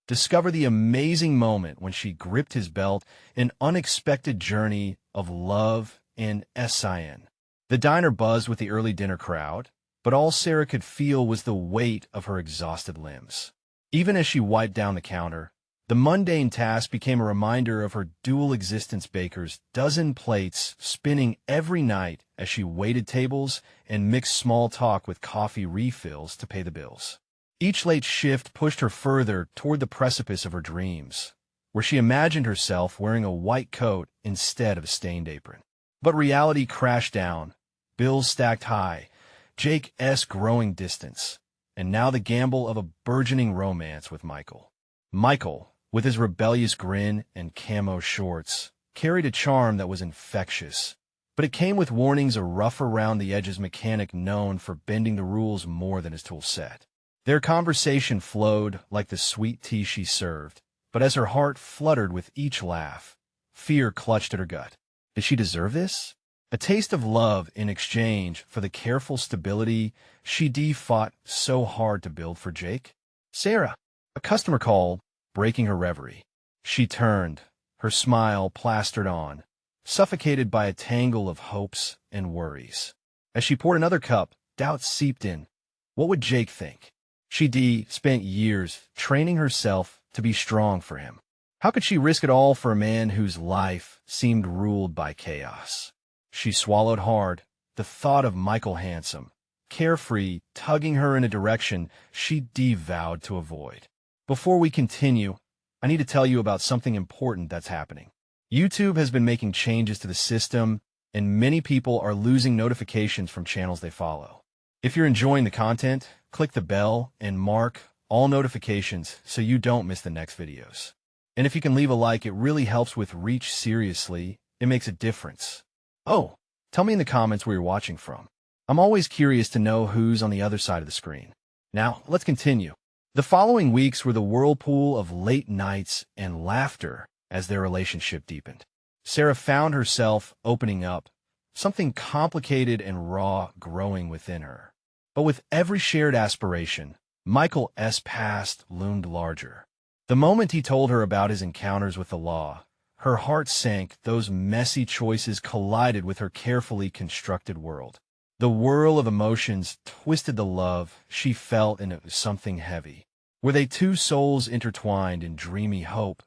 Discover the amazing moment when she gripped his belt, an unexpected journey of love and sin. The diner buzzed with the early dinner crowd, but all Sarah could feel was the weight of her exhausted limbs. Even as she wiped down the counter, the mundane task became a reminder of her dual existence: baker's dozen plates spinning every night as she waited tables and mixed small talk with coffee refills to pay the bills. Each late shift pushed her further toward the precipice of her dreams, where she imagined herself wearing a white coat instead of a stained apron. But reality crashed down, bills stacked high, Jake's growing distance, and now the gamble of a burgeoning romance with Michael. Michael, with his rebellious grin and camo shorts, carried a charm that was infectious, but it came with warnings: a rough-around-the-edges mechanic known for bending the rules more than his tool set. Their conversation flowed like the sweet tea she served, but as her heart fluttered with each laugh, fear clutched at her gut. Did she deserve this? A taste of love in exchange for the careful stability she fought so hard to build for Jake? Sarah! A customer called, breaking her reverie. She turned, her smile plastered on, suffocated by a tangle of hopes and worries. As she poured another cup, doubt seeped in. What would Jake think? She spent years training herself to be strong for him. How could she risk it all for a man whose life seemed ruled by chaos? She swallowed hard, the thought of Michael, handsome, carefree, tugging her in a direction she vowed to avoid. Before we continue, I need to tell you about something important that's happening. YouTube has been making changes to the system, and many people are losing notifications from channels they follow. If you're enjoying the content, click the bell and mark all notifications so you don't miss the next videos. And if you can leave a like, it really helps with reach. Seriously, it makes a difference. Oh, tell me in the comments where you're watching from. I'm always curious to know who's on the other side of the screen. Now, let's continue. The following weeks were the whirlpool of late nights and laughter as their relationship deepened. Sarah found herself opening up, something complicated and raw growing within her. But with every shared aspiration, Michael's past loomed larger. The moment he told her about his encounters with the law, her heart sank. Those messy choices collided with her carefully constructed world. The whirl of emotions twisted the love she felt into something heavy. Were they two souls intertwined in dreamy hope,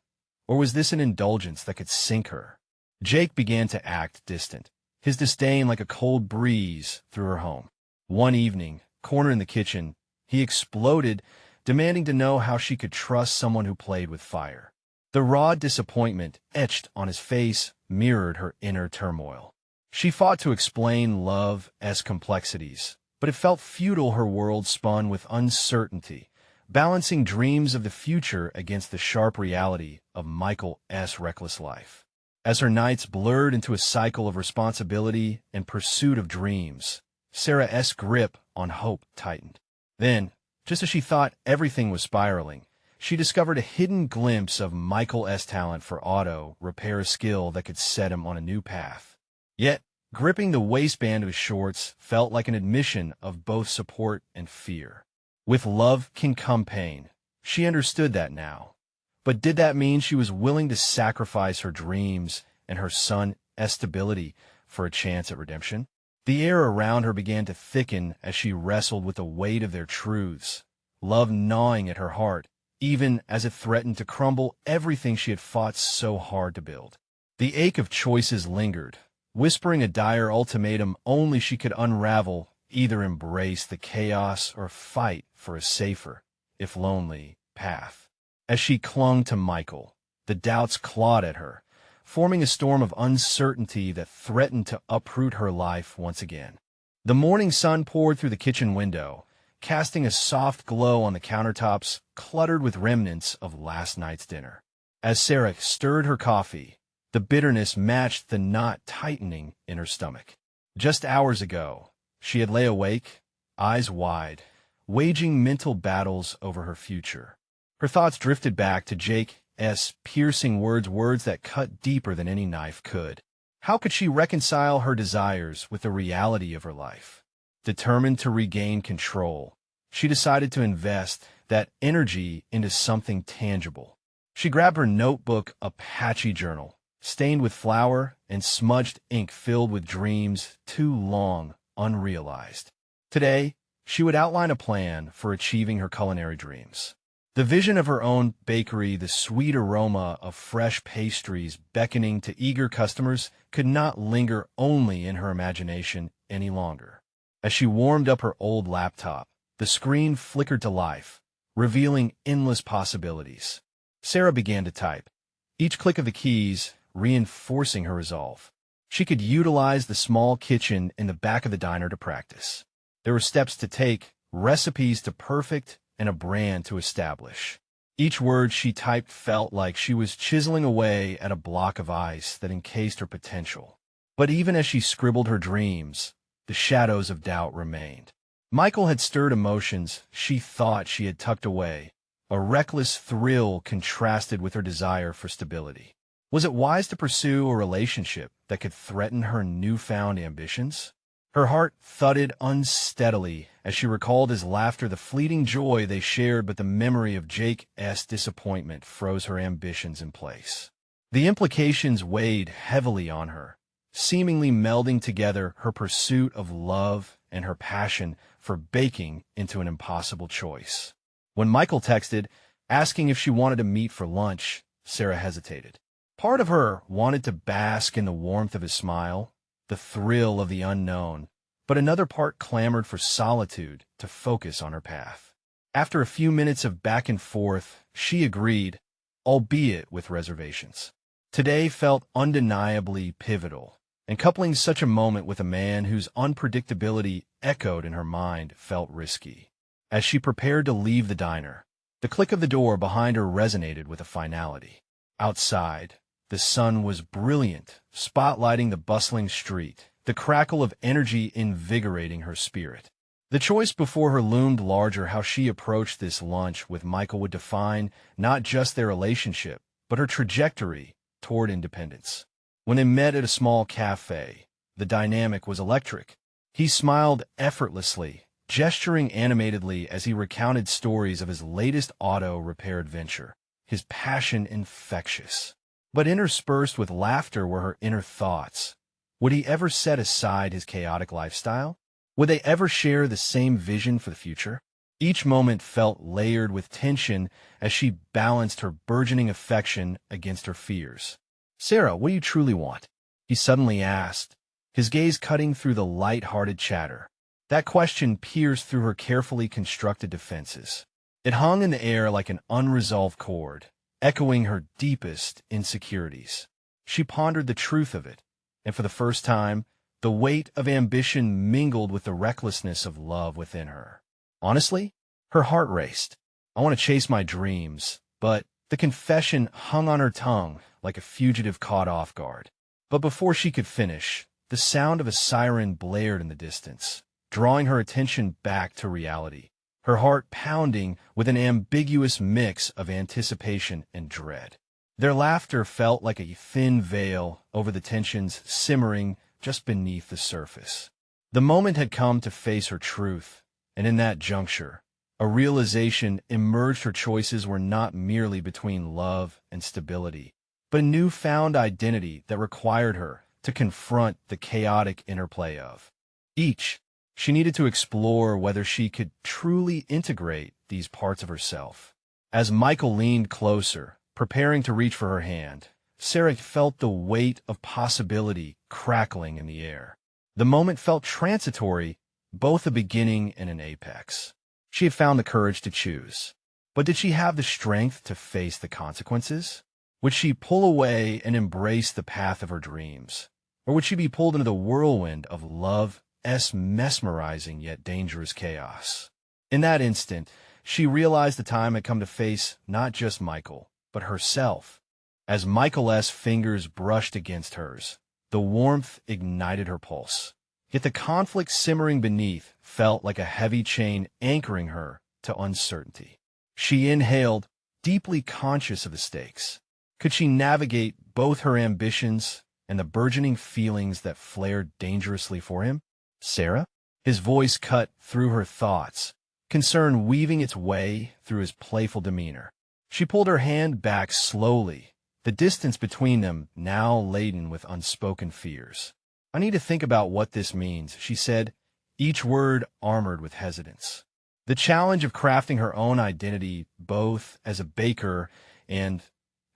or was this an indulgence that could sink her? Jake began to act distant, his disdain like a cold breeze through her home. One evening, cornered in the kitchen, he exploded, demanding to know how she could trust someone who played with fire. The raw disappointment etched on his face mirrored her inner turmoil. She fought to explain love's complexities, but it felt futile. Her world spun with uncertainty, balancing dreams of the future against the sharp reality of Michael's reckless life. As her nights blurred into a cycle of responsibility and pursuit of dreams, Sarah's grip on hope tightened. Then, just as she thought everything was spiraling, she discovered a hidden glimpse of Michael's talent for auto repair, a skill that could set him on a new path. Yet, gripping the waistband of his shorts felt like an admission of both support and fear. With love can come pain. She understood that now. But did that mean she was willing to sacrifice her dreams and her son's stability for a chance at redemption? The air around her began to thicken as she wrestled with the weight of their truths, love gnawing at her heart, even as it threatened to crumble everything she had fought so hard to build. The ache of choices lingered, whispering a dire ultimatum only she could unravel: either embrace the chaos or fight for a safer, if lonely, path. As she clung to Michael, the doubts clawed at her, forming a storm of uncertainty that threatened to uproot her life once again. The morning sun poured through the kitchen window, casting a soft glow on the countertops cluttered with remnants of last night's dinner. As Sarah stirred her coffee, the bitterness matched the knot tightening in her stomach. Just hours ago, she had lay awake, eyes wide, waging mental battles over her future. Her thoughts drifted back to Jake's piercing words that cut deeper than any knife could. How could she reconcile her desires with the reality of her life? Determined to regain control, she decided to invest that energy into something tangible. She grabbed her notebook, a patchy journal, stained with flour and smudged ink filled with dreams too long unrealized. Today, she would outline a plan for achieving her culinary dreams. The vision of her own bakery, the sweet aroma of fresh pastries beckoning to eager customers, could not linger only in her imagination any longer. As she warmed up her old laptop, the screen flickered to life, revealing endless possibilities. Sarah began to type, each click of the keys reinforcing her resolve. She could utilize the small kitchen in the back of the diner to practice. There were steps to take, recipes to perfect, and a brand to establish. Each word she typed felt like she was chiseling away at a block of ice that encased her potential. But even as she scribbled her dreams, the shadows of doubt remained. Michael had stirred emotions she thought she had tucked away. A reckless thrill contrasted with her desire for stability. Was it wise to pursue a relationship that could threaten her newfound ambitions? Her heart thudded unsteadily as she recalled his laughter, the fleeting joy they shared, but the memory of Jake's disappointment froze her ambitions in place. The implications weighed heavily on her, seemingly melding together her pursuit of love and her passion for baking into an impossible choice. When Michael texted, asking if she wanted to meet for lunch, Sarah hesitated. Part of her wanted to bask in the warmth of his smile, the thrill of the unknown, but another part clamored for solitude to focus on her path. After a few minutes of back and forth, she agreed, albeit with reservations. Today felt undeniably pivotal, and coupling such a moment with a man whose unpredictability echoed in her mind felt risky. As she prepared to leave the diner, the click of the door behind her resonated with a finality. Outside, the sun was brilliant, spotlighting the bustling street, the crackle of energy invigorating her spirit. The choice before her loomed larger. How she approached this lunch with Michael would define not just their relationship, but her trajectory toward independence. When they met at a small cafe, the dynamic was electric. He smiled effortlessly, gesturing animatedly as he recounted stories of his latest auto repair adventure, his passion infectious. But interspersed with laughter were her inner thoughts. Would he ever set aside his chaotic lifestyle? Would they ever share the same vision for the future? Each moment felt layered with tension as she balanced her burgeoning affection against her fears. "Sarah, what do you truly want?" he suddenly asked, his gaze cutting through the light-hearted chatter. That question pierced through her carefully constructed defenses. It hung in the air like an unresolved chord, echoing her deepest insecurities. She pondered the truth of it, and for the first time, the weight of ambition mingled with the recklessness of love within her. Honestly, her heart raced. "I want to chase my dreams," but the confession hung on her tongue like a fugitive caught off guard. But before she could finish, the sound of a siren blared in the distance, drawing her attention back to reality, her heart pounding with an ambiguous mix of anticipation and dread. Their laughter felt like a thin veil over the tensions simmering just beneath the surface. The moment had come to face her truth, and in that juncture, a realization emerged. Her choices were not merely between love and stability, but a newfound identity that required her to confront the chaotic interplay of each. She needed to explore whether she could truly integrate these parts of herself. As Michael leaned closer, preparing to reach for her hand, Sarah felt the weight of possibility crackling in the air. The moment felt transitory, both a beginning and an apex. She had found the courage to choose. But did she have the strength to face the consequences? Would she pull away and embrace the path of her dreams? Or would she be pulled into the whirlwind of love's mesmerizing yet dangerous chaos? In that instant, she realized the time had come to face not just Michael, but herself. As Michael's fingers brushed against hers, the warmth ignited her pulse. Yet the conflict simmering beneath felt like a heavy chain anchoring her to uncertainty. She inhaled, deeply conscious of the stakes. Could she navigate both her ambitions and the burgeoning feelings that flared dangerously for him? "Sarah?" His voice cut through her thoughts, concern weaving its way through his playful demeanor. She pulled her hand back slowly, the distance between them now laden with unspoken fears. "I need to think about what this means," she said, each word armored with hesitance. The challenge of crafting her own identity both as a baker and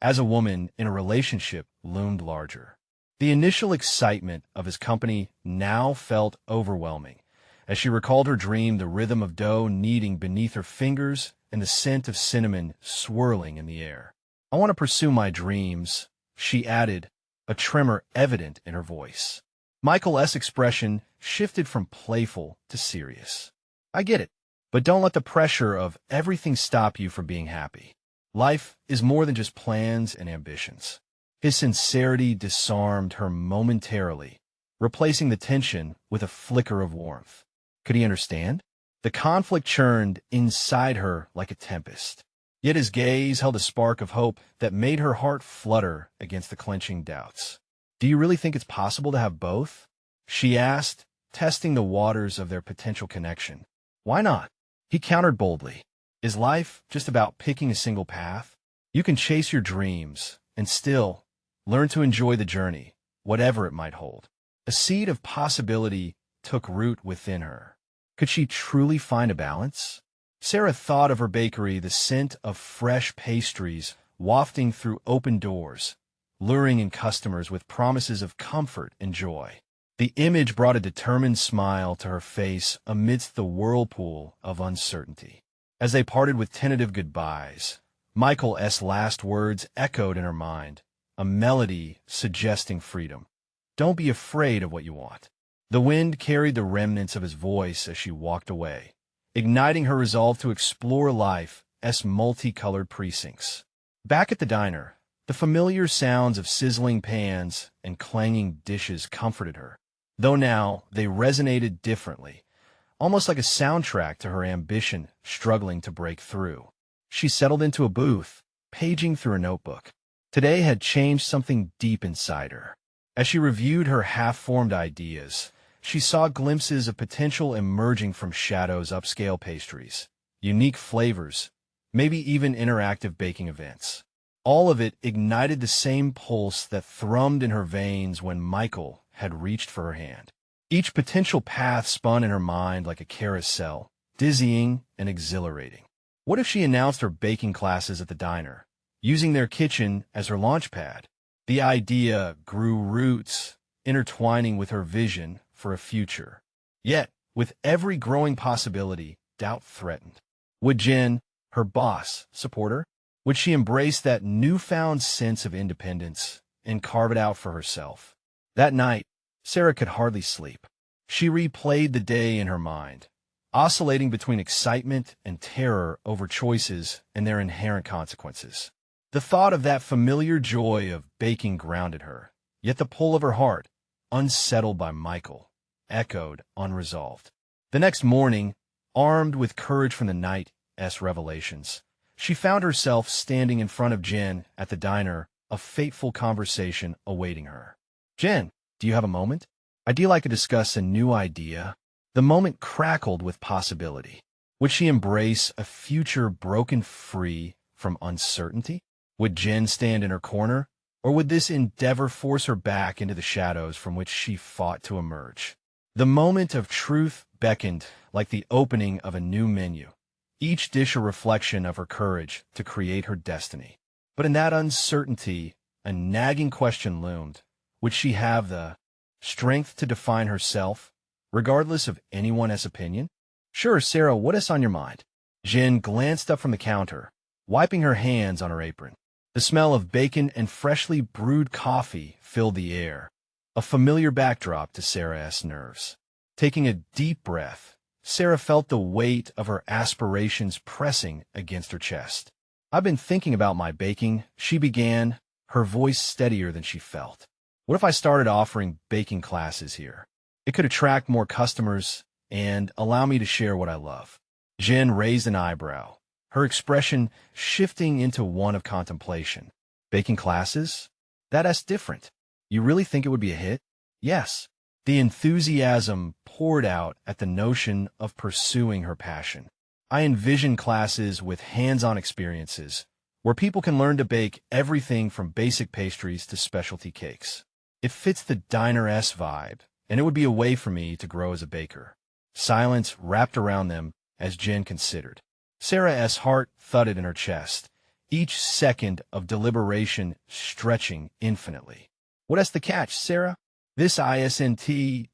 as a woman in a relationship loomed larger. The initial excitement of his company now felt overwhelming, as she recalled her dream, the rhythm of dough kneading beneath her fingers and the scent of cinnamon swirling in the air. "I want to pursue my dreams," she added, a tremor evident in her voice. Michael's expression shifted from playful to serious. "I get it, but don't let the pressure of everything stop you from being happy. Life is more than just plans and ambitions." His sincerity disarmed her momentarily, replacing the tension with a flicker of warmth. Could he understand? The conflict churned inside her like a tempest. Yet his gaze held a spark of hope that made her heart flutter against the clenching doubts. "Do you really think it's possible to have both?" she asked, testing the waters of their potential connection. "Why not?" he countered boldly. "Is life just about picking a single path? You can chase your dreams and still learn to enjoy the journey, whatever it might hold." A seed of possibility took root within her. Could she truly find a balance? Sarah thought of her bakery, the scent of fresh pastries wafting through open doors, luring in customers with promises of comfort and joy. The image brought a determined smile to her face amidst the whirlpool of uncertainty. As they parted with tentative goodbyes, Michael's last words echoed in her mind, a melody suggesting freedom. "Don't be afraid of what you want." The wind carried the remnants of his voice as she walked away, igniting her resolve to explore life's multicolored precincts. Back at the diner, the familiar sounds of sizzling pans and clanging dishes comforted her, though now they resonated differently, almost like a soundtrack to her ambition struggling to break through. She settled into a booth, paging through a notebook. Today had changed something deep inside her. As she reviewed her half-formed ideas, she saw glimpses of potential emerging from Shadow's upscale pastries, unique flavors, maybe even interactive baking events. All of it ignited the same pulse that thrummed in her veins when Michael had reached for her hand. Each potential path spun in her mind like a carousel, dizzying and exhilarating. What if she announced her baking classes at the diner, using their kitchen as her launchpad? The idea grew roots, intertwining with her vision for a future. Yet, with every growing possibility, doubt threatened. Would Jen, her boss, support her? Would she embrace that newfound sense of independence and carve it out for herself? That night, Sarah could hardly sleep. She replayed the day in her mind, oscillating between excitement and terror over choices and their inherent consequences. The thought of that familiar joy of baking grounded her, yet the pull of her heart, unsettled by Michael, echoed unresolved. The next morning, armed with courage from the night's revelations, she found herself standing in front of Jen at the diner, a fateful conversation awaiting her. "Jen, do you have a moment? I'd like to discuss a new idea." The moment crackled with possibility. Would she embrace a future broken free from uncertainty? Would Jen stand in her corner, or would this endeavor force her back into the shadows from which she fought to emerge? The moment of truth beckoned like the opening of a new menu, each dish a reflection of her courage to create her destiny. But in that uncertainty, a nagging question loomed. Would she have the strength to define herself, regardless of anyone's opinion? "Sure, Sarah, what is on your mind?" Jen glanced up from the counter, wiping her hands on her apron. The smell of bacon and freshly brewed coffee filled the air, a familiar backdrop to Sarah's nerves. Taking a deep breath, Sarah felt the weight of her aspirations pressing against her chest. "I've been thinking about my baking," she began, her voice steadier than she felt. "What if I started offering baking classes here? It could attract more customers and allow me to share what I love." Jen raised an eyebrow, her expression shifting into one of contemplation. "Baking classes? That's different. You really think it would be a hit?" "Yes." The enthusiasm poured out at the notion of pursuing her passion. I envision classes with hands-on experiences, where people can learn to bake everything from basic pastries to specialty cakes. It fits the diner-esque vibe, and it would be a way for me to grow as a baker. Silence wrapped around them as Jen considered. Sarah's heart thudded in her chest, each second of deliberation stretching infinitely. What's the catch, Sarah? This isn't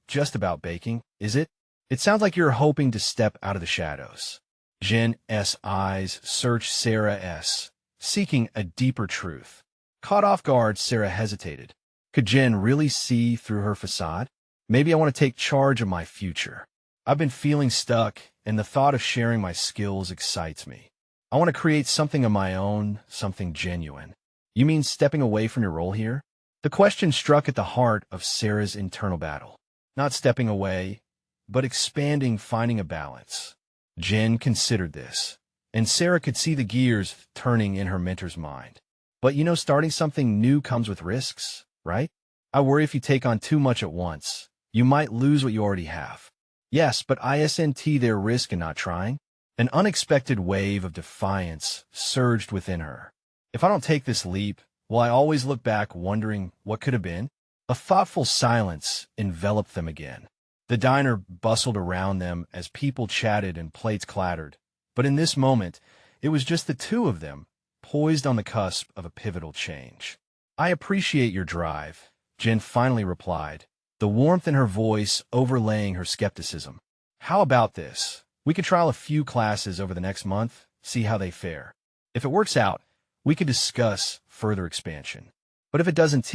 just about baking, is it? It sounds like you're hoping to step out of the shadows. Jen's eyes searched Sarah's, seeking a deeper truth. Caught off guard, Sarah hesitated. Could Jen really see through her facade? Maybe I want to take charge of my future. I've been feeling stuck, and the thought of sharing my skills excites me. I want to create something of my own, something genuine. You mean stepping away from your role here? The question struck at the heart of Sarah's internal battle. Not stepping away, but expanding, finding a balance. Jen considered this, and Sarah could see the gears turning in her mentor's mind. But starting something new comes with risks, right? I worry if you take on too much at once, you might lose what you already have. Yes, but isn't there risk in not trying? An unexpected wave of defiance surged within her. If I don't take this leap, will I always look back wondering what could have been? A thoughtful silence enveloped them again. The diner bustled around them as people chatted and plates clattered. But in this moment, it was just the two of them, poised on the cusp of a pivotal change. I appreciate your drive, Jen finally replied, the warmth in her voice overlaying her skepticism. How about this? We could trial a few classes over the next month, see how they fare. If it works out, we could discuss further expansion. But if it doesn't,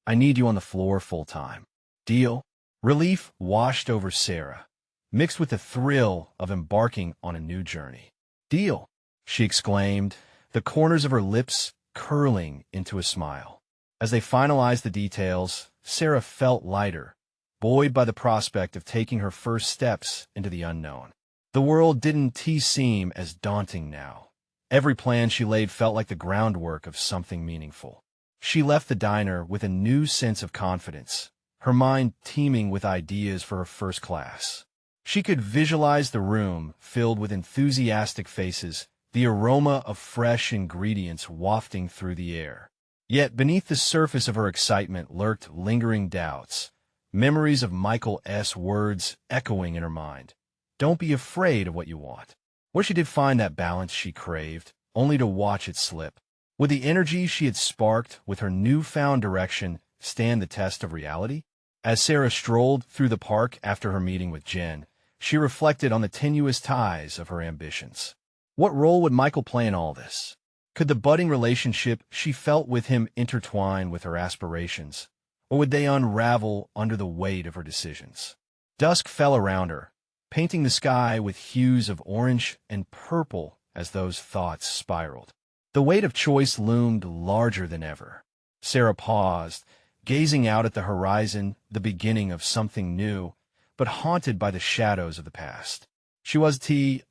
I need you on the floor full-time. Deal? Relief washed over Sarah, mixed with the thrill of embarking on a new journey. Deal, she exclaimed, the corners of her lips curling into a smile. As they finalized the details, Sarah felt lighter, buoyed by the prospect of taking her first steps into the unknown. The world didn't seem as daunting now. Every plan she laid felt like the groundwork of something meaningful. She left the diner with a new sense of confidence, her mind teeming with ideas for her first class. She could visualize the room filled with enthusiastic faces, the aroma of fresh ingredients wafting through the air. Yet beneath the surface of her excitement lurked lingering doubts, memories of Michael's words echoing in her mind. Don't be afraid of what you want. Where she did find that balance she craved, only to watch it slip. Would the energy she had sparked with her newfound direction stand the test of reality? As Sarah strolled through the park after her meeting with Jen, she reflected on the tenuous ties of her ambitions. What role would Michael play in all this? Could the budding relationship she felt with him intertwine with her aspirations, or would they unravel under the weight of her decisions? Dusk fell around her, painting the sky with hues of orange and purple as those thoughts spiraled. The weight of choice loomed larger than ever. Sarah paused, gazing out at the horizon, the beginning of something new, but haunted by the shadows of the past. She was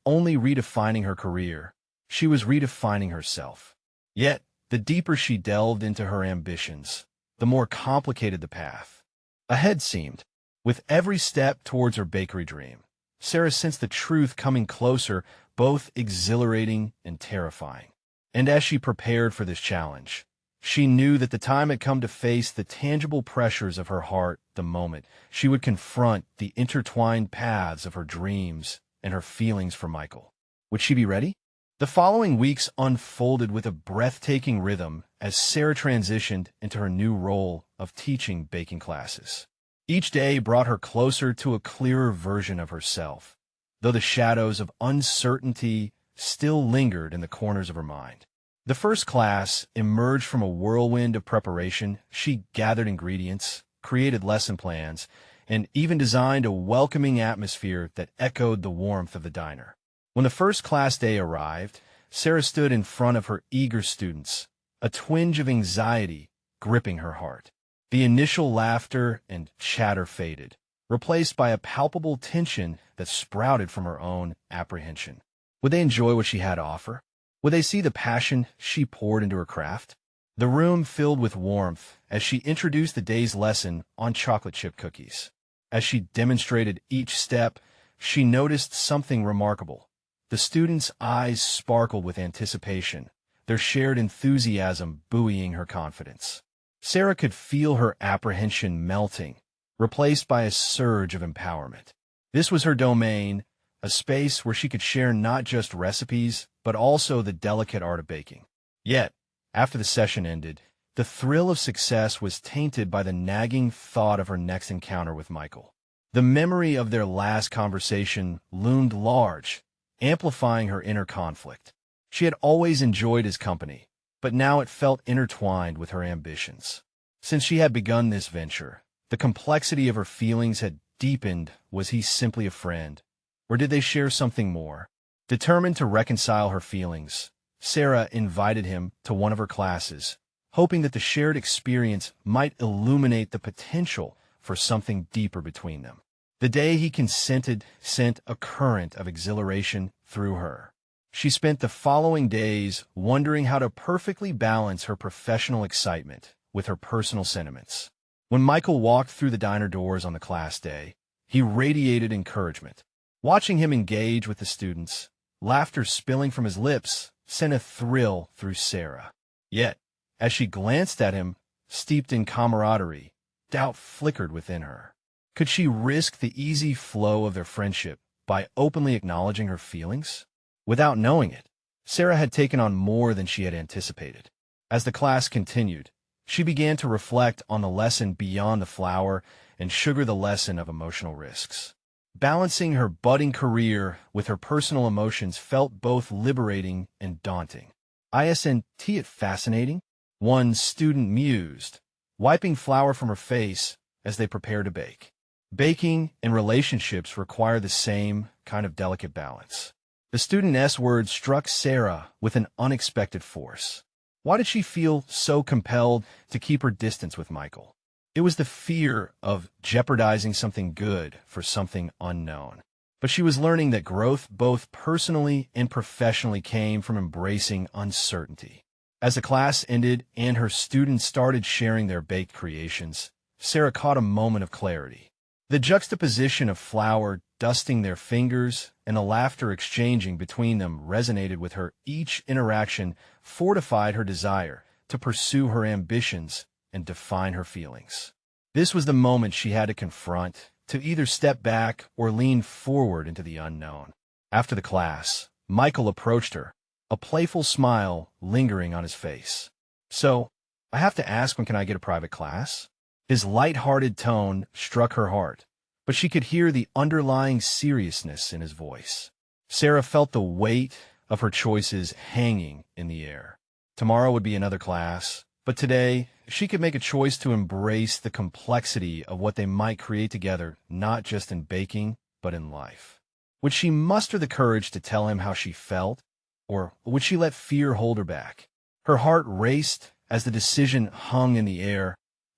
only redefining her career. She was redefining herself. Yet, the deeper she delved into her ambitions, the more complicated the path ahead seemed. With every step towards her bakery dream, Sarah sensed the truth coming closer, both exhilarating and terrifying. And as she prepared for this challenge, she knew that the time had come to face the tangible pressures of her heart the moment she would confront the intertwined paths of her dreams and her feelings for Michael. Would she be ready? The following weeks unfolded with a breathtaking rhythm as Sarah transitioned into her new role of teaching baking classes. Each day brought her closer to a clearer version of herself, though the shadows of uncertainty still lingered in the corners of her mind. The first class emerged from a whirlwind of preparation. She gathered ingredients, created lesson plans, and even designed a welcoming atmosphere that echoed the warmth of the diner. When the first class day arrived, Sarah stood in front of her eager students, a twinge of anxiety gripping her heart. The initial laughter and chatter faded, replaced by a palpable tension that sprouted from her own apprehension. Would they enjoy what she had to offer? Would they see the passion she poured into her craft? The room filled with warmth as she introduced the day's lesson on chocolate chip cookies. As she demonstrated each step, she noticed something remarkable. The students' eyes sparkled with anticipation, their shared enthusiasm buoying her confidence. Sarah could feel her apprehension melting, replaced by a surge of empowerment. This was her domain, a space where she could share not just recipes, but also the delicate art of baking. Yet, after the session ended, the thrill of success was tainted by the nagging thought of her next encounter with Michael. The memory of their last conversation loomed large, amplifying her inner conflict. She had always enjoyed his company, but now it felt intertwined with her ambitions. Since she had begun this venture, the complexity of her feelings had deepened. Was he simply a friend, or did they share something more? Determined to reconcile her feelings, Sarah invited him to one of her classes, hoping that the shared experience might illuminate the potential for something deeper between them. The day he consented sent a current of exhilaration through her. She spent the following days wondering how to perfectly balance her professional excitement with her personal sentiments. When Michael walked through the diner doors on the class day, he radiated encouragement. Watching him engage with the students, laughter spilling from his lips, sent a thrill through Sarah. Yet, as she glanced at him, steeped in camaraderie, doubt flickered within her. Could she risk the easy flow of their friendship by openly acknowledging her feelings? Without knowing it, Sarah had taken on more than she had anticipated. As the class continued, she began to reflect on the lesson beyond the flour and sugar, the lesson of emotional risks. Balancing her budding career with her personal emotions felt both liberating and daunting. Isn't it fascinating? One student mused, wiping flour from her face as they prepared to bake. Baking and relationships require the same kind of delicate balance. The studentess words struck Sarah with an unexpected force. Why did she feel so compelled to keep her distance with Michael? It was the fear of jeopardizing something good for something unknown. But she was learning that growth, both personally and professionally, came from embracing uncertainty. As the class ended and her students started sharing their baked creations, Sarah caught a moment of clarity. The juxtaposition of flour dusting their fingers and the laughter exchanging between them resonated with her. Each interaction fortified her desire to pursue her ambitions and define her feelings. This was the moment she had to confront, to either step back or lean forward into the unknown. After the class, Michael approached her, a playful smile lingering on his face. "So, I have to ask, when can I get a private class?" His light-hearted tone struck her heart, but she could hear the underlying seriousness in his voice. Sarah felt the weight of her choices hanging in the air. Tomorrow would be another class, but today she could make a choice to embrace the complexity of what they might create together, not just in baking, but in life. Would she muster the courage to tell him how she felt, or would she let fear hold her back? Her heart raced as the decision hung in the air,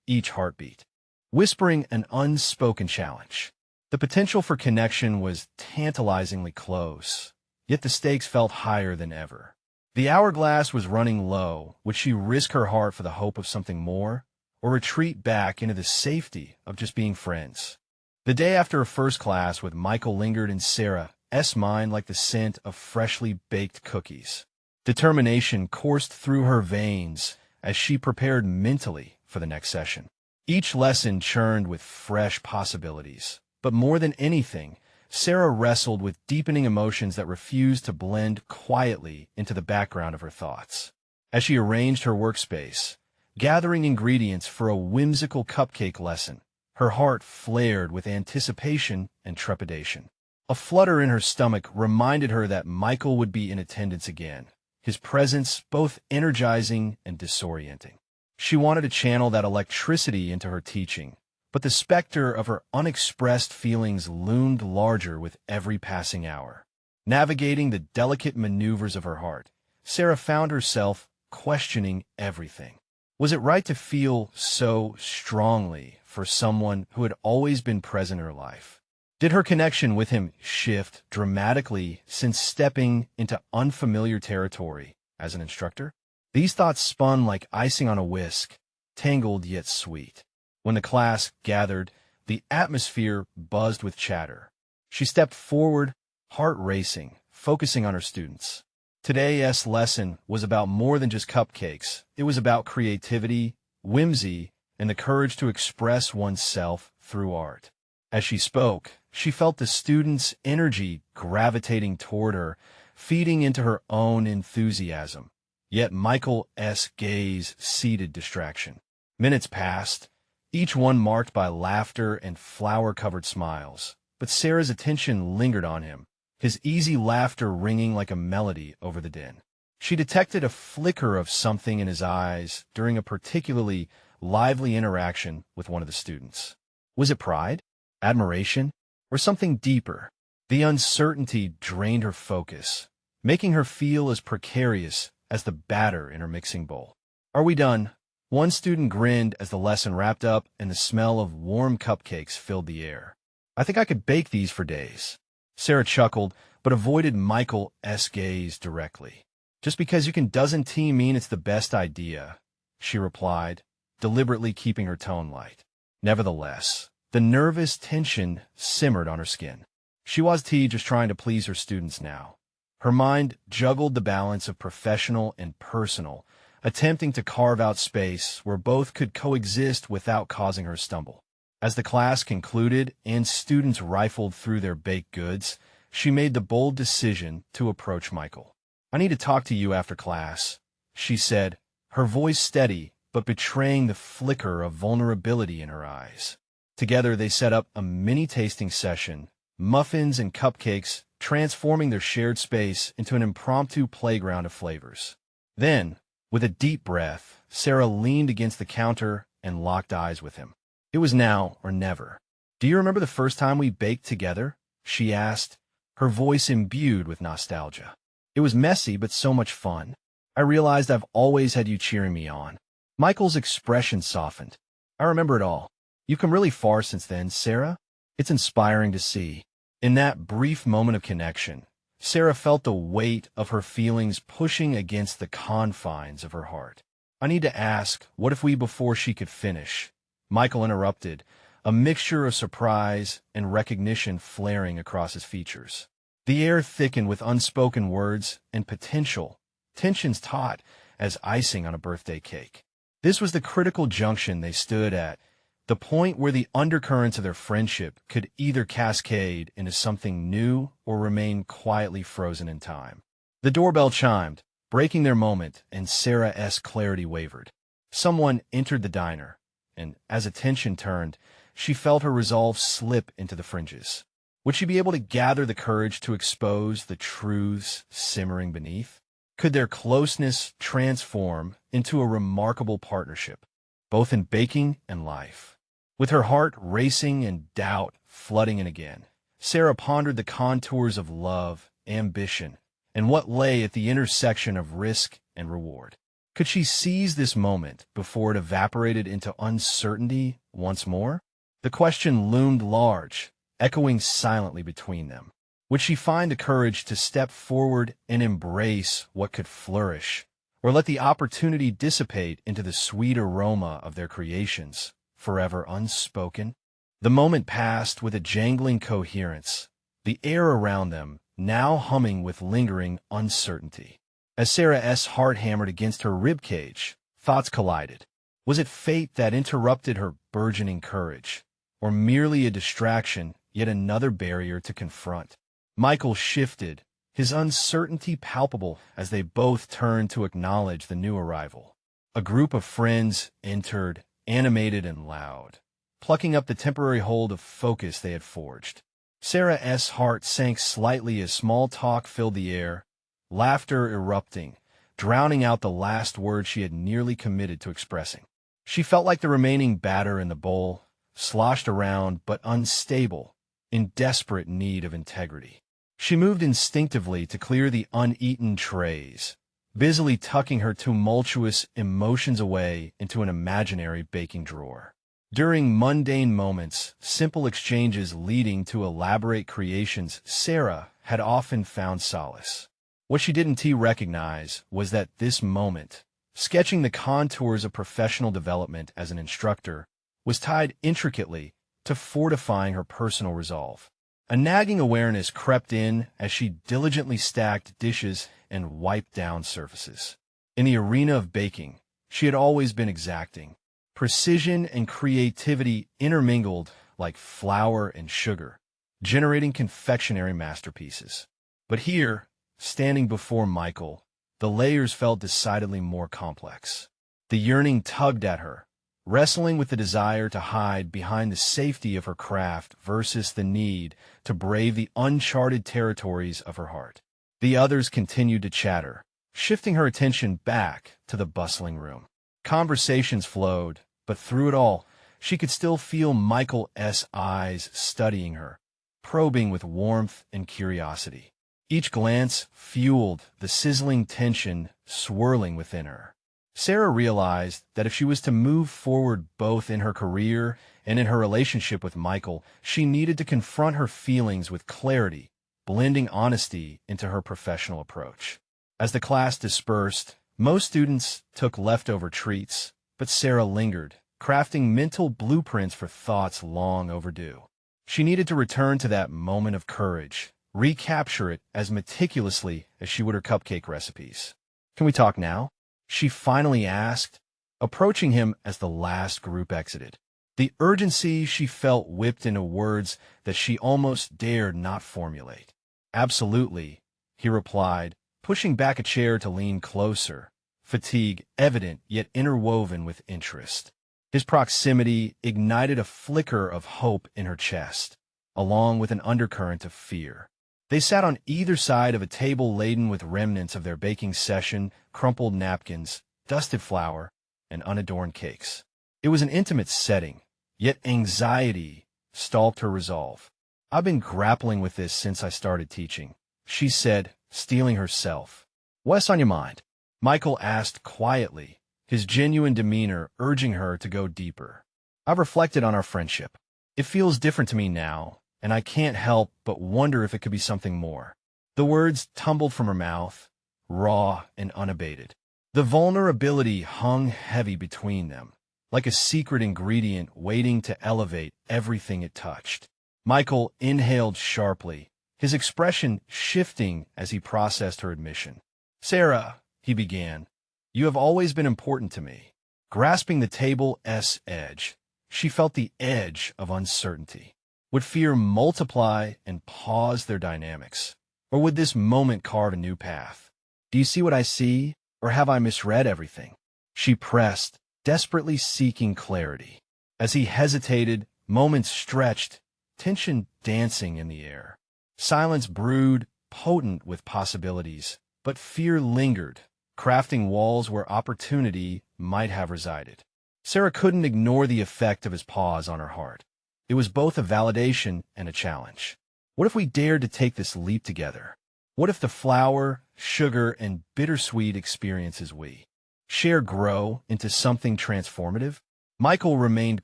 each heartbeat whispering an unspoken challenge. The potential for connection was tantalizingly close, yet the stakes felt higher than ever. The hourglass was running low. Would she risk her heart for the hope of something more, or retreat back into the safety of just being friends? The day after her first class with Michael lingered in Sarah's mind like the scent of freshly baked cookies. Determination coursed through her veins as she prepared mentally for the next session. Each lesson churned with fresh possibilities, but more than anything, Sarah wrestled with deepening emotions that refused to blend quietly into the background of her thoughts. As she arranged her workspace, gathering ingredients for a whimsical cupcake lesson, her heart flared with anticipation and trepidation. A flutter in her stomach reminded her that Michael would be in attendance again, his presence both energizing and disorienting. She wanted to channel that electricity into her teaching, but the specter of her unexpressed feelings loomed larger with every passing hour. Navigating the delicate maneuvers of her heart, Sarah found herself questioning everything. Was it right to feel so strongly for someone who had always been present in her life? Did her connection with him shift dramatically since stepping into unfamiliar territory as an instructor? These thoughts spun like icing on a whisk, tangled yet sweet. When the class gathered, the atmosphere buzzed with chatter. She stepped forward, heart racing, focusing on her students. Today's lesson was about more than just cupcakes. It was about creativity, whimsy, and the courage to express oneself through art. As she spoke, she felt the students' energy gravitating toward her, feeding into her own enthusiasm. Yet Michael's gaze ceded distraction. Minutes passed, each one marked by laughter and flower-covered smiles, but Sarah's attention lingered on him, his easy laughter ringing like a melody over the din. She detected a flicker of something in his eyes during a particularly lively interaction with one of the students. Was it pride, admiration, or something deeper? The uncertainty drained her focus, making her feel as precarious as the batter in her mixing bowl. "Are we done?" One student grinned as the lesson wrapped up and the smell of warm cupcakes filled the air. "I think I could bake these for days." Sarah chuckled, but avoided Michael's gaze directly. "Just because you can doesn't mean it's the best idea," she replied, deliberately keeping her tone light. Nevertheless, the nervous tension simmered on her skin. She was just trying to please her students now. Her mind juggled the balance of professional and personal, attempting to carve out space where both could coexist without causing her stumble. As the class concluded and students rifled through their baked goods, she made the bold decision to approach Michael. "I need to talk to you after class," she said, her voice steady but betraying the flicker of vulnerability in her eyes. Together they set up a mini tasting session, muffins and cupcakes transforming their shared space into an impromptu playground of flavors. Then, with a deep breath, Sarah leaned against the counter and locked eyes with him. It was now or never. "Do you remember the first time we baked together?" she asked, her voice imbued with nostalgia. "It was messy but so much fun. I realized I've always had you cheering me on." Michael's expression softened. "I remember it all. You've come really far since then, Sarah. It's inspiring to see." In that brief moment of connection, Sarah felt the weight of her feelings pushing against the confines of her heart. "I need to ask, what if we," before she could finish, Michael interrupted, a mixture of surprise and recognition flaring across his features. The air thickened with unspoken words and potential, tensions taut as icing on a birthday cake. This was the critical junction they stood at, the point where the undercurrents of their friendship could either cascade into something new or remain quietly frozen in time. The doorbell chimed, breaking their moment, and Sarah's clarity wavered. Someone entered the diner, and as attention turned, she felt her resolve slip into the fringes. Would she be able to gather the courage to expose the truths simmering beneath? Could their closeness transform into a remarkable partnership, both in baking and life? With her heart racing and doubt flooding in again, Sarah pondered the contours of love, ambition, and what lay at the intersection of risk and reward. Could she seize this moment before it evaporated into uncertainty once more? The question loomed large, echoing silently between them. Would she find the courage to step forward and embrace what could flourish, or let the opportunity dissipate into the sweet aroma of their creations, forever unspoken? The moment passed with a jangling coherence, the air around them now humming with lingering uncertainty. As Sarah's heart hammered against her ribcage, thoughts collided. Was it fate that interrupted her burgeoning courage, or merely a distraction, yet another barrier to confront? Michael shifted, his uncertainty palpable as they both turned to acknowledge the new arrival. A group of friends entered, animated and loud, plucking up the temporary hold of focus they had forged. Sarah's heart sank slightly as small talk filled the air, laughter erupting, drowning out the last word she had nearly committed to expressing. She felt like the remaining batter in the bowl, sloshed around but unstable, in desperate need of integrity. She moved instinctively to clear the uneaten trays, busily tucking her tumultuous emotions away into an imaginary baking drawer. During mundane moments, simple exchanges leading to elaborate creations, Sarah had often found solace. What she didn't recognize was that this moment, sketching the contours of professional development as an instructor, was tied intricately to fortifying her personal resolve. A nagging awareness crept in as she diligently stacked dishes and wiped down surfaces. In the arena of baking, she had always been exacting. Precision and creativity intermingled like flour and sugar, generating confectionery masterpieces. But here, standing before Michael, the layers felt decidedly more complex. The yearning tugged at her, wrestling with the desire to hide behind the safety of her craft versus the need to brave the uncharted territories of her heart. The others continued to chatter, shifting her attention back to the bustling room. Conversations flowed, but through it all, she could still feel Michael's eyes studying her, probing with warmth and curiosity. Each glance fueled the sizzling tension swirling within her. Sarah realized that if she was to move forward both in her career and in her relationship with Michael, she needed to confront her feelings with clarity, blending honesty into her professional approach. As the class dispersed, most students took leftover treats, but Sarah lingered, crafting mental blueprints for thoughts long overdue. She needed to return to that moment of courage, recapture it as meticulously as she would her cupcake recipes. "Can we talk now?" she finally asked, approaching him as the last group exited. The urgency she felt whipped into words that she almost dared not formulate. "Absolutely," he replied, pushing back a chair to lean closer, fatigue evident yet interwoven with interest. His proximity ignited a flicker of hope in her chest, along with an undercurrent of fear. They sat on either side of a table laden with remnants of their baking session, crumpled napkins, dusted flour, and unadorned cakes. It was an intimate setting, yet anxiety stalked her resolve. "I've been grappling with this since I started teaching," she said, steeling herself. "What's on your mind?" Michael asked quietly, his genuine demeanor urging her to go deeper. "I've reflected on our friendship. It feels different to me now, and I can't help but wonder if it could be something more." The words tumbled from her mouth, raw and unabated. The vulnerability hung heavy between them, like a secret ingredient waiting to elevate everything it touched. Michael inhaled sharply, his expression shifting as he processed her admission. "Sarah," he began, "you have always been important to me." Grasping the table's edge, she felt the edge of uncertainty. Would fear multiply and pause their dynamics? Or would this moment carve a new path? "Do you see what I see, or have I misread everything?" she pressed, desperately seeking clarity. As he hesitated, moments stretched, tension dancing in the air. Silence brewed, potent with possibilities, but fear lingered, crafting walls where opportunity might have resided. Sarah couldn't ignore the effect of his pause on her heart. It was both a validation and a challenge. What if we dared to take this leap together? What if the flour, sugar, and bittersweet experiences we share grow into something transformative? Michael remained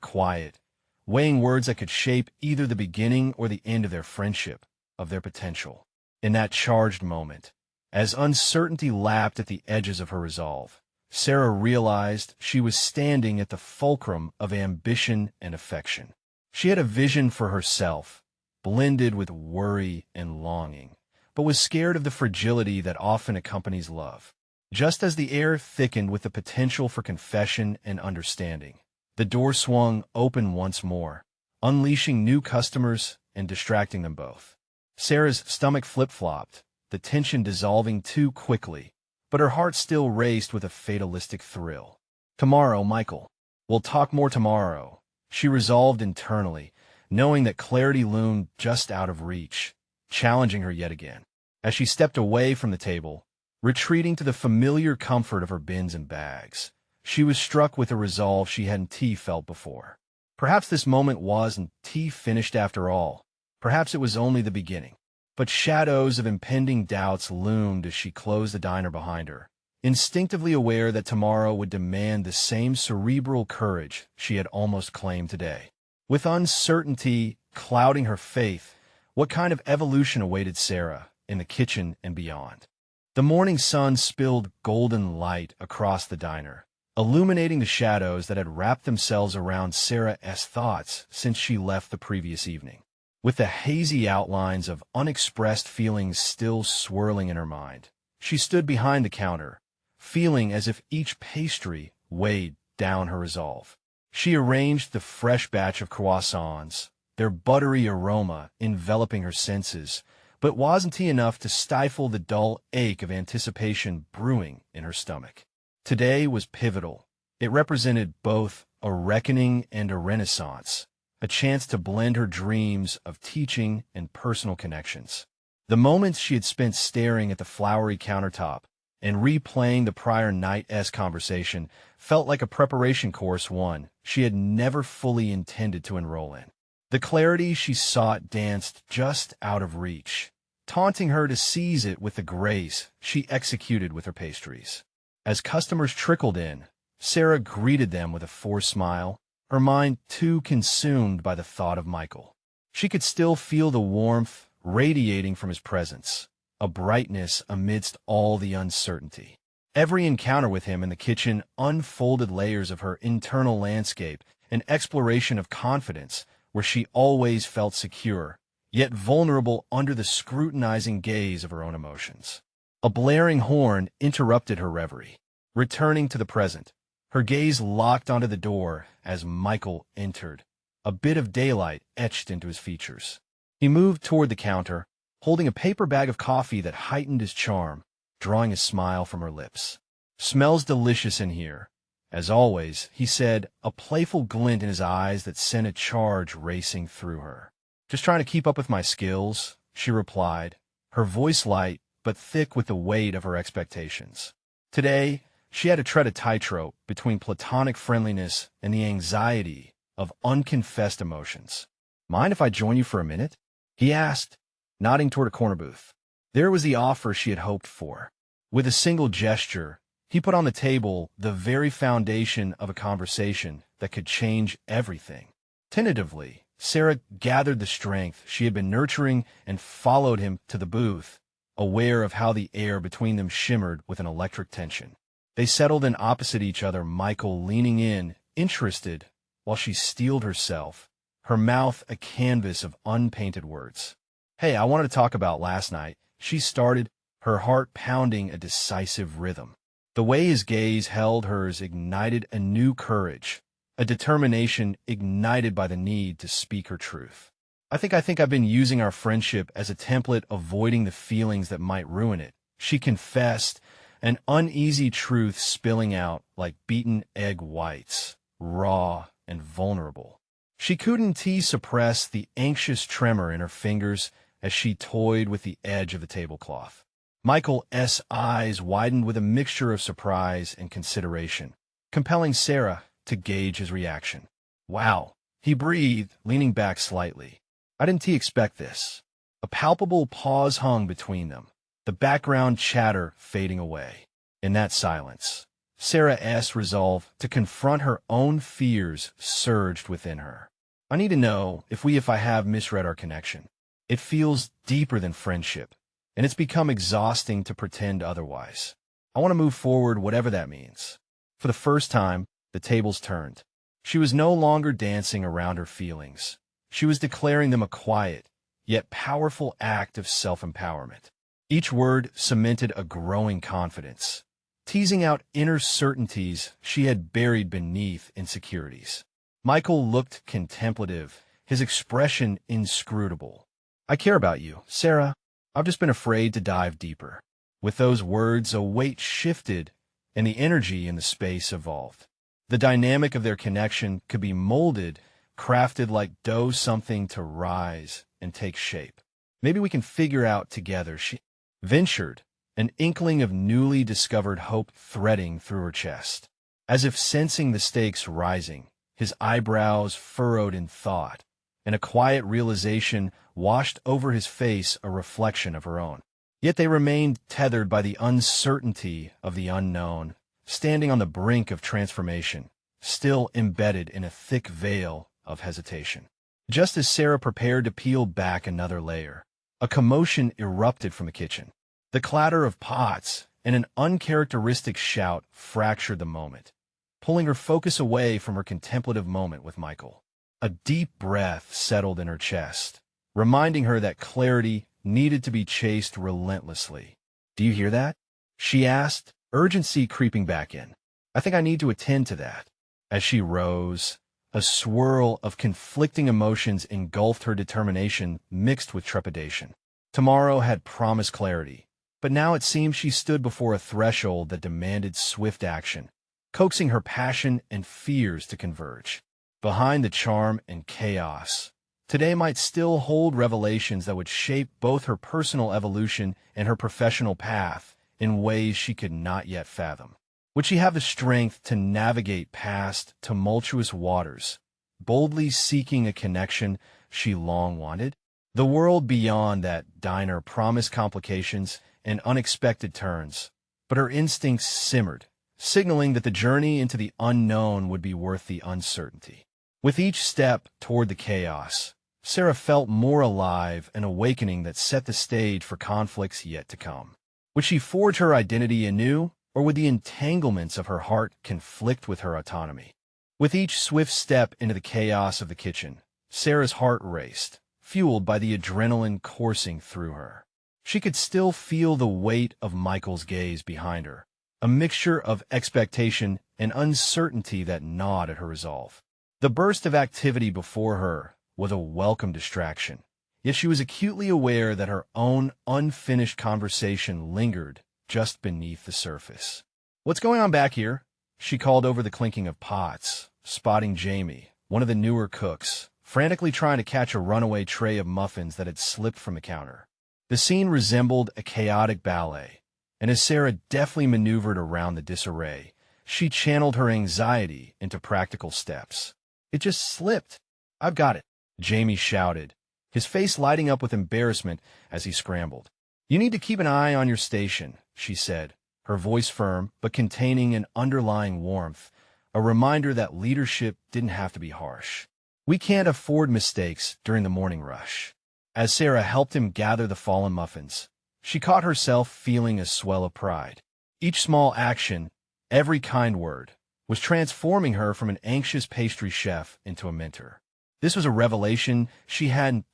quiet, weighing words that could shape either the beginning or the end of their friendship, of their potential. In that charged moment, as uncertainty lapped at the edges of her resolve, Sarah realized she was standing at the fulcrum of ambition and affection. She had a vision for herself, blended with worry and longing, but was scared of the fragility that often accompanies love. Just as the air thickened with the potential for confession and understanding, the door swung open once more, unleashing new customers and distracting them both. Sarah's stomach flip-flopped, the tension dissolving too quickly, but her heart still raced with a fatalistic thrill. "Tomorrow, Michael. We'll talk more tomorrow," she resolved internally, knowing that clarity loomed just out of reach, challenging her yet again. As she stepped away from the table, retreating to the familiar comfort of her bins and bags, she was struck with a resolve she hadn't felt before. Perhaps this moment wasn't finished after all. Perhaps it was only the beginning. But shadows of impending doubts loomed as she closed the diner behind her, instinctively aware that tomorrow would demand the same cerebral courage she had almost claimed today. With uncertainty clouding her faith, what kind of evolution awaited Sarah in the kitchen and beyond? The morning sun spilled golden light across the diner, illuminating the shadows that had wrapped themselves around Sarah's thoughts since she left the previous evening. with the hazy outlines of unexpressed feelings still swirling in her mind. She stood behind the counter, feeling as if each pastry weighed down her resolve. She arranged the fresh batch of croissants, their buttery aroma enveloping her senses, but wasn't enough to stifle the dull ache of anticipation brewing in her stomach. Today was pivotal. It represented both a reckoning and a renaissance, a chance to blend her dreams of teaching and personal connections. The moments she had spent staring at the flowery countertop and replaying the prior night's conversation felt like a preparation course, one she had never fully intended to enroll in. The clarity she sought danced just out of reach, taunting her to seize it with the grace she executed with her pastries. As customers trickled in, Sarah greeted them with a forced smile, her mind too consumed by the thought of Michael. She could still feel the warmth radiating from his presence, a brightness amidst all the uncertainty. Every encounter with him in the kitchen unfolded layers of her internal landscape, an exploration of confidence where she always felt secure, yet vulnerable under the scrutinizing gaze of her own emotions. A blaring horn interrupted her reverie. Returning to the present, her gaze locked onto the door as Michael entered, a bit of daylight etched into his features. He moved toward the counter, holding a paper bag of coffee that heightened his charm, drawing a smile from her lips. "Smells delicious in here, as always," he said, a playful glint in his eyes that sent a charge racing through her. "Just trying to keep up with my skills," she replied, her voice light but thick with the weight of her expectations. Today, she had to tread a tightrope between platonic friendliness and the anxiety of unconfessed emotions. "Mind if I join you for a minute?" he asked, nodding toward a corner booth. There was the offer she had hoped for. With a single gesture, he put on the table the very foundation of a conversation that could change everything. Tentatively, Sarah gathered the strength she had been nurturing and followed him to the booth, aware of how the air between them shimmered with an electric tension. They settled in opposite each other, Michael leaning in, interested, while she steeled herself, her mouth a canvas of unpainted words. "Hey, I wanted to talk about last night," she started, her heart pounding a decisive rhythm. The way his gaze held hers ignited a new courage, a determination ignited by the need to speak her truth. I think I've been using our friendship as a template, avoiding the feelings that might ruin it," she confessed, an uneasy truth spilling out like beaten egg whites, raw and vulnerable. She couldn't suppress the anxious tremor in her fingers as she toyed with the edge of the tablecloth. Michael's eyes widened with a mixture of surprise and consideration, compelling Sarah to gauge his reaction. "Wow," he breathed, leaning back slightly. "I didn't expect this." A palpable pause hung between them, the background chatter fading away. In that silence, Sarah's resolve to confront her own fears surged within her. "I need to know if I have misread our connection. It feels deeper than friendship, and it's become exhausting to pretend otherwise. I want to move forward, whatever that means." For the first time, the tables turned. She was no longer dancing around her feelings. She was declaring them a quiet, yet powerful act of self-empowerment. Each word cemented a growing confidence, teasing out inner certainties she had buried beneath insecurities. Michael looked contemplative, his expression inscrutable. "I care about you, Sarah. I've just been afraid to dive deeper." With those words, a weight shifted, and the energy in the space evolved. The dynamic of their connection could be molded, crafted like dough, something to rise and take shape. "Maybe we can figure out together," she ventured, an inkling of newly discovered hope threading through her chest. As if sensing the stakes rising, his eyebrows furrowed in thought, and a quiet realization washed over his face, a reflection of her own. Yet they remained tethered by the uncertainty of the unknown, standing on the brink of transformation, still embedded in a thick veil of hesitation. Just as Sarah prepared to peel back another layer, a commotion erupted from the kitchen. The clatter of pots and an uncharacteristic shout fractured the moment, pulling her focus away from her contemplative moment with Michael. A deep breath settled in her chest, reminding her that clarity needed to be chased relentlessly. "Do you hear that?" she asked, urgency creeping back in. "I think I need to attend to that." As she rose, a swirl of conflicting emotions engulfed her, determination mixed with trepidation. Tomorrow had promised clarity, but now it seemed she stood before a threshold that demanded swift action, coaxing her passion and fears to converge. Behind the charm and chaos, today might still hold revelations that would shape both her personal evolution and her professional path in ways she could not yet fathom. Would she have the strength to navigate past tumultuous waters, boldly seeking a connection she long wanted? The world beyond that diner promised complications and unexpected turns, but her instincts simmered, signaling that the journey into the unknown would be worth the uncertainty. With each step toward the chaos, Sarah felt more alive, an awakening that set the stage for conflicts yet to come. Would she forge her identity anew, or would the entanglements of her heart conflict with her autonomy? With each swift step into the chaos of the kitchen, Sarah's heart raced, fueled by the adrenaline coursing through her. She could still feel the weight of Michael's gaze behind her, a mixture of expectation and uncertainty that gnawed at her resolve. The burst of activity before her was a welcome distraction, yet she was acutely aware that her own unfinished conversation lingered just beneath the surface. "What's going on back here?" she called over the clinking of pots, spotting Jamie, one of the newer cooks, frantically trying to catch a runaway tray of muffins that had slipped from the counter. The scene resembled a chaotic ballet, and as Sarah deftly maneuvered around the disarray, she channeled her anxiety into practical steps. "It just slipped. I've got it," Jamie shouted, his face lighting up with embarrassment as he scrambled. "You need to keep an eye on your station," she said, her voice firm but containing an underlying warmth, a reminder that leadership didn't have to be harsh. "We can't afford mistakes during the morning rush." As Sarah helped him gather the fallen muffins, she caught herself feeling a swell of pride. Each small action, every kind word, was transforming her from an anxious pastry chef into a mentor. This was a revelation she hadn't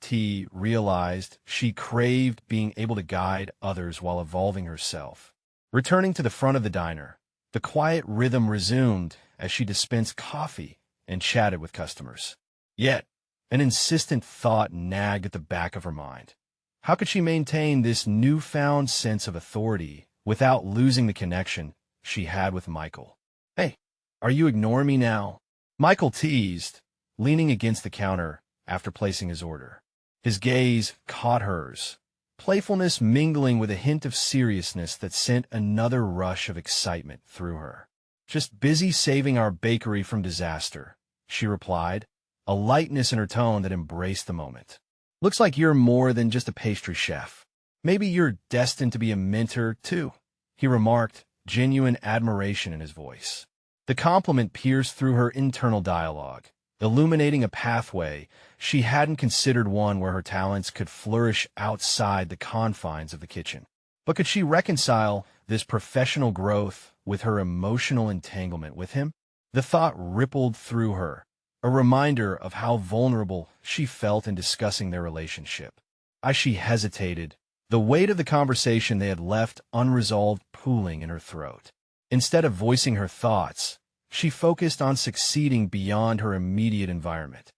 realized. She craved being able to guide others while evolving herself. Returning to the front of the diner, the quiet rhythm resumed as she dispensed coffee and chatted with customers. Yet, an insistent thought nagged at the back of her mind. How could she maintain this newfound sense of authority without losing the connection she had with Michael? "Hey, are you ignoring me now?" Michael teased, leaning against the counter after placing his order. His gaze caught hers, playfulness mingling with a hint of seriousness that sent another rush of excitement through her. "Just busy saving our bakery from disaster," she replied, a lightness in her tone that embraced the moment. "Looks like you're more than just a pastry chef. Maybe you're destined to be a mentor, too," he remarked, genuine admiration in his voice. The compliment pierced through her internal dialogue, illuminating a pathway she hadn't considered, one where her talents could flourish outside the confines of the kitchen. But could she reconcile this professional growth with her emotional entanglement with him? The thought rippled through her, a reminder of how vulnerable she felt in discussing their relationship. As she hesitated, the weight of the conversation they had left unresolved pooling in her throat. Instead of voicing her thoughts, she focused on succeeding beyond her immediate environment.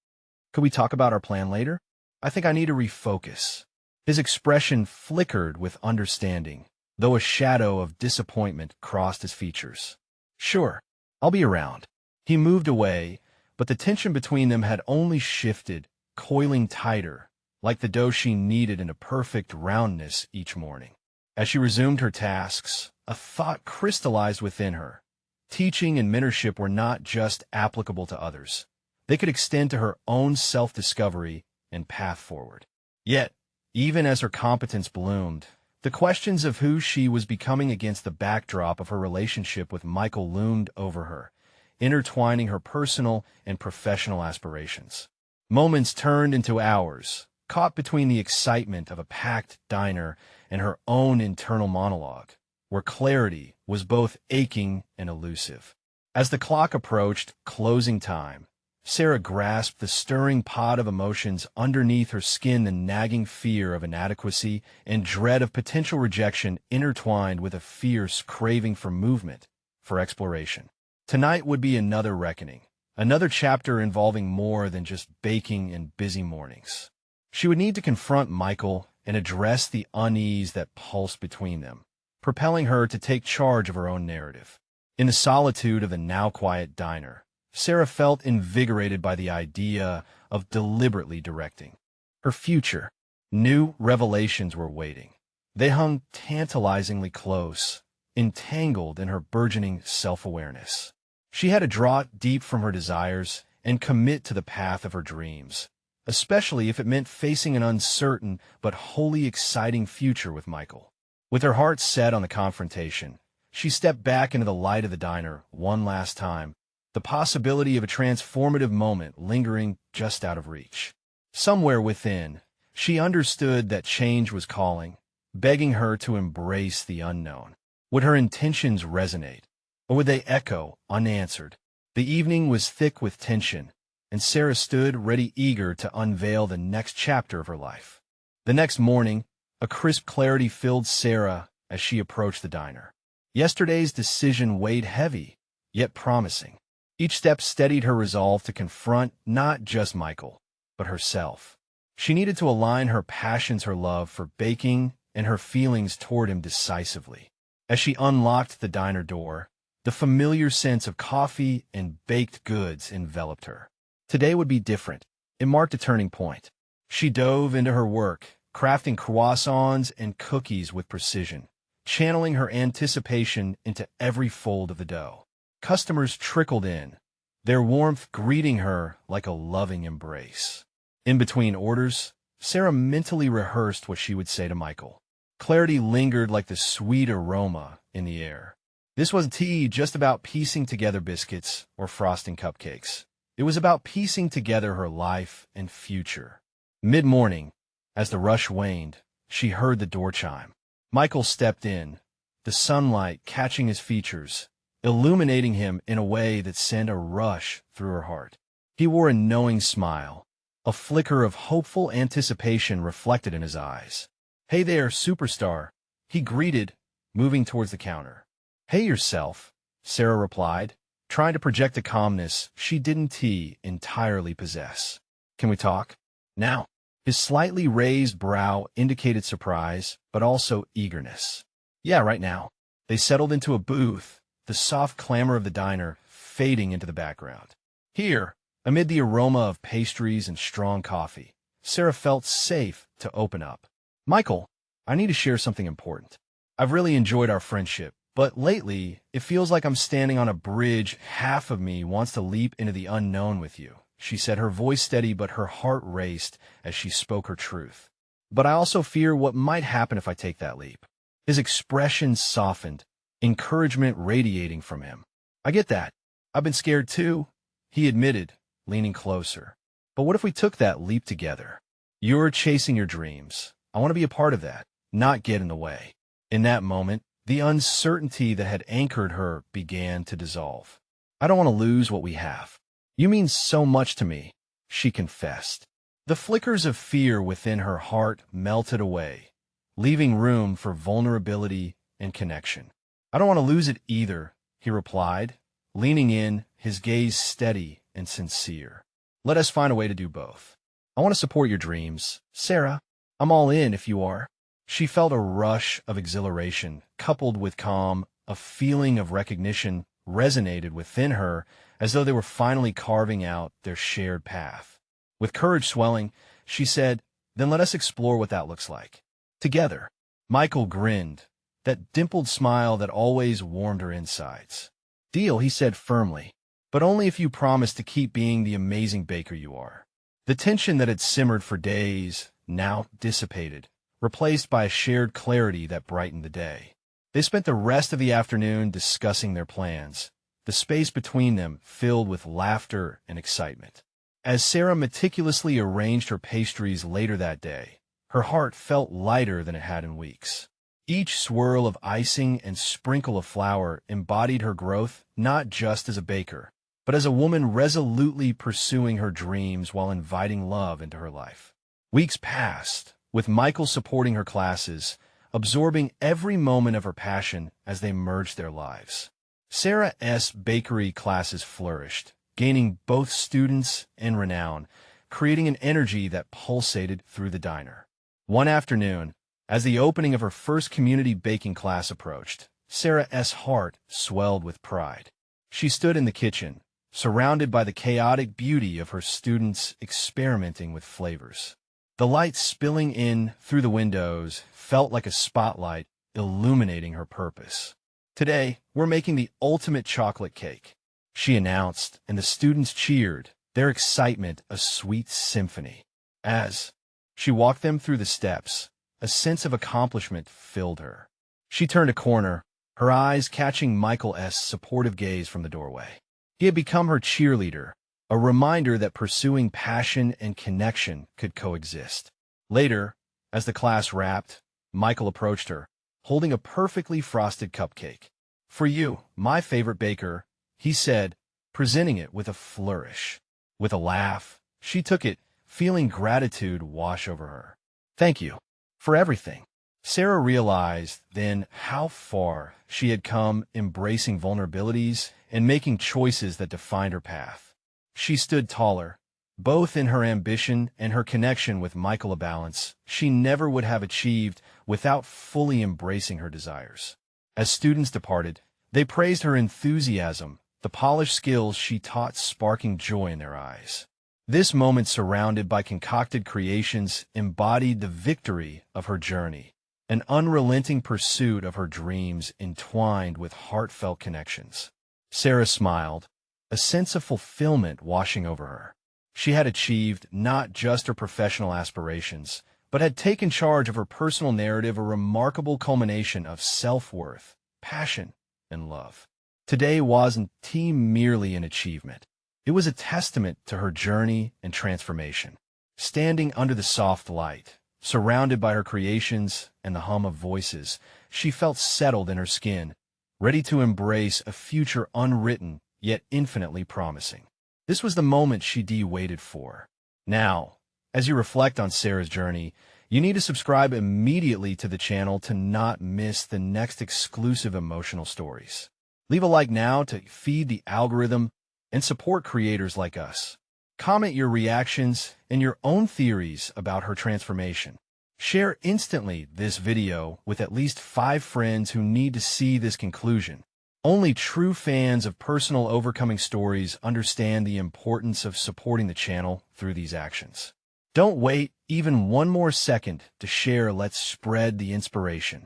"Could we talk about our plan later? I think I need to refocus." His expression flickered with understanding, though a shadow of disappointment crossed his features. "Sure, I'll be around." He moved away, but the tension between them had only shifted, coiling tighter, like the dough she kneaded into perfect roundness each morning. As she resumed her tasks, a thought crystallized within her. Teaching and mentorship were not just applicable to others. They could extend to her own self-discovery and path forward. Yet, even as her competence bloomed, the questions of who she was becoming against the backdrop of her relationship with Michael loomed over her, intertwining her personal and professional aspirations. Moments turned into hours, caught between the excitement of a packed diner and her own internal monologue, where clarity was both aching and elusive. As the clock approached closing time, Sarah grasped the stirring pot of emotions underneath her skin, the nagging fear of inadequacy and dread of potential rejection intertwined with a fierce craving for movement, for exploration. Tonight would be another reckoning, another chapter involving more than just baking and busy mornings. She would need to confront Michael and address the unease that pulsed between them, propelling her to take charge of her own narrative. In the solitude of the now-quiet diner, Sarah felt invigorated by the idea of deliberately directing her future. New revelations were waiting. They hung tantalizingly close, entangled in her burgeoning self-awareness. She had to draw deep from her desires and commit to the path of her dreams, especially if it meant facing an uncertain but wholly exciting future with Michael. With her heart set on the confrontation, she stepped back into the light of the diner one last time, the possibility of a transformative moment lingering just out of reach. Somewhere within, she understood that change was calling, begging her to embrace the unknown. Would her intentions resonate, or would they echo unanswered? The evening was thick with tension, and Sarah stood ready, eager to unveil the next chapter of her life. The next morning, a crisp clarity filled Sarah as she approached the diner. Yesterday's decision weighed heavy, yet promising. Each step steadied her resolve to confront not just Michael, but herself. She needed to align her passions, her love for baking, and her feelings toward him decisively. As she unlocked the diner door, the familiar sense of coffee and baked goods enveloped her. Today would be different. It marked a turning point. She dove into her work, crafting croissants and cookies with precision, channeling her anticipation into every fold of the dough. Customers trickled in, their warmth greeting her like a loving embrace. In between orders, Sarah mentally rehearsed what she would say to Michael. Clarity lingered like the sweet aroma in the air. This wasn't tea just about piecing together biscuits or frosting cupcakes. It was about piecing together her life and future. Mid-morning, as the rush waned, she heard the door chime. Michael stepped in, the sunlight catching his features, illuminating him in a way that sent a rush through her heart. He wore a knowing smile, a flicker of hopeful anticipation reflected in his eyes. "Hey there, superstar," he greeted, moving towards the counter. "Hey yourself," Sarah replied, trying to project a calmness she didn't entirely possess. "Can we talk now?" His slightly raised brow indicated surprise, but also eagerness. "Yeah, right now." They settled into a booth, the soft clamor of the diner fading into the background. Here, amid the aroma of pastries and strong coffee, Sarah felt safe to open up. "Michael, I need to share something important. I've really enjoyed our friendship, but lately, it feels like I'm standing on a bridge. Half of me wants to leap into the unknown with you," she said, her voice steady but her heart raced as she spoke her truth. "But I also fear what might happen if I take that leap." His expression softened, encouragement radiating from him. "I get that. I've been scared too," he admitted, leaning closer. "But what if we took that leap together? You're chasing your dreams. I want to be a part of that, not get in the way." In that moment, the uncertainty that had anchored her began to dissolve. "I don't want to lose what we have. You mean so much to me," she confessed. The flickers of fear within her heart melted away, leaving room for vulnerability and connection. "I don't want to lose it either," he replied, leaning in, his gaze steady and sincere. "Let us find a way to do both. I want to support your dreams, Sarah. I'm all in if you are." She felt a rush of exhilaration, coupled with calm, a feeling of recognition resonated within her as though they were finally carving out their shared path. With courage swelling, she said, "Then let us explore what that looks like. Together." Michael grinned, that dimpled smile that always warmed her insides. "Deal," he said firmly, "but only if you promise to keep being the amazing baker you are." The tension that had simmered for days now dissipated, replaced by a shared clarity that brightened the day. They spent the rest of the afternoon discussing their plans, the space between them filled with laughter and excitement. As Sarah meticulously arranged her pastries later that day, her heart felt lighter than it had in weeks. Each swirl of icing and sprinkle of flour embodied her growth not just as a baker, but as a woman resolutely pursuing her dreams while inviting love into her life. Weeks passed, with Michael supporting her classes, absorbing every moment of her passion as they merged their lives. Sarah's bakery classes flourished, gaining both students and renown, creating an energy that pulsated through the diner. One afternoon, as the opening of her first community baking class approached, Sarah's heart swelled with pride. She stood in the kitchen, surrounded by the chaotic beauty of her students experimenting with flavors. The light spilling in through the windows felt like a spotlight illuminating her purpose. "Today, we're making the ultimate chocolate cake," she announced, and the students cheered, their excitement a sweet symphony. As she walked them through the steps, a sense of accomplishment filled her. She turned a corner, her eyes catching Michael's supportive gaze from the doorway. He had become her cheerleader, a reminder that pursuing passion and connection could coexist. Later, as the class wrapped, Michael approached her, holding a perfectly frosted cupcake. "For you, my favorite baker," he said, presenting it with a flourish. With a laugh, she took it, feeling gratitude wash over her. "Thank you for everything." Sarah realized then how far she had come, embracing vulnerabilities and making choices that defined her path. She stood taller, both in her ambition and her connection with Michael, a balance she never would have achieved without fully embracing her desires. As students departed, they praised her enthusiasm, the polished skills she taught sparking joy in their eyes. This moment, surrounded by concocted creations, embodied the victory of her journey, an unrelenting pursuit of her dreams entwined with heartfelt connections. Sarah smiled, a sense of fulfillment washing over her. She had achieved not just her professional aspirations, but had taken charge of her personal narrative, a remarkable culmination of self-worth, passion, and love. Today wasn't merely an achievement. It was a testament to her journey and transformation. Standing under the soft light, surrounded by her creations and the hum of voices, she felt settled in her skin, ready to embrace a future unwritten yet infinitely promising. This was the moment she waited for. Now, as you reflect on Sarah's journey, you need to subscribe immediately to the channel to not miss the next exclusive emotional stories. Leave a like now to feed the algorithm and support creators like us. Comment your reactions and your own theories about her transformation. Share instantly this video with at least 5 friends who need to see this conclusion. Only true fans of personal overcoming stories understand the importance of supporting the channel through these actions. Don't wait even one more second to share. Let's spread the inspiration.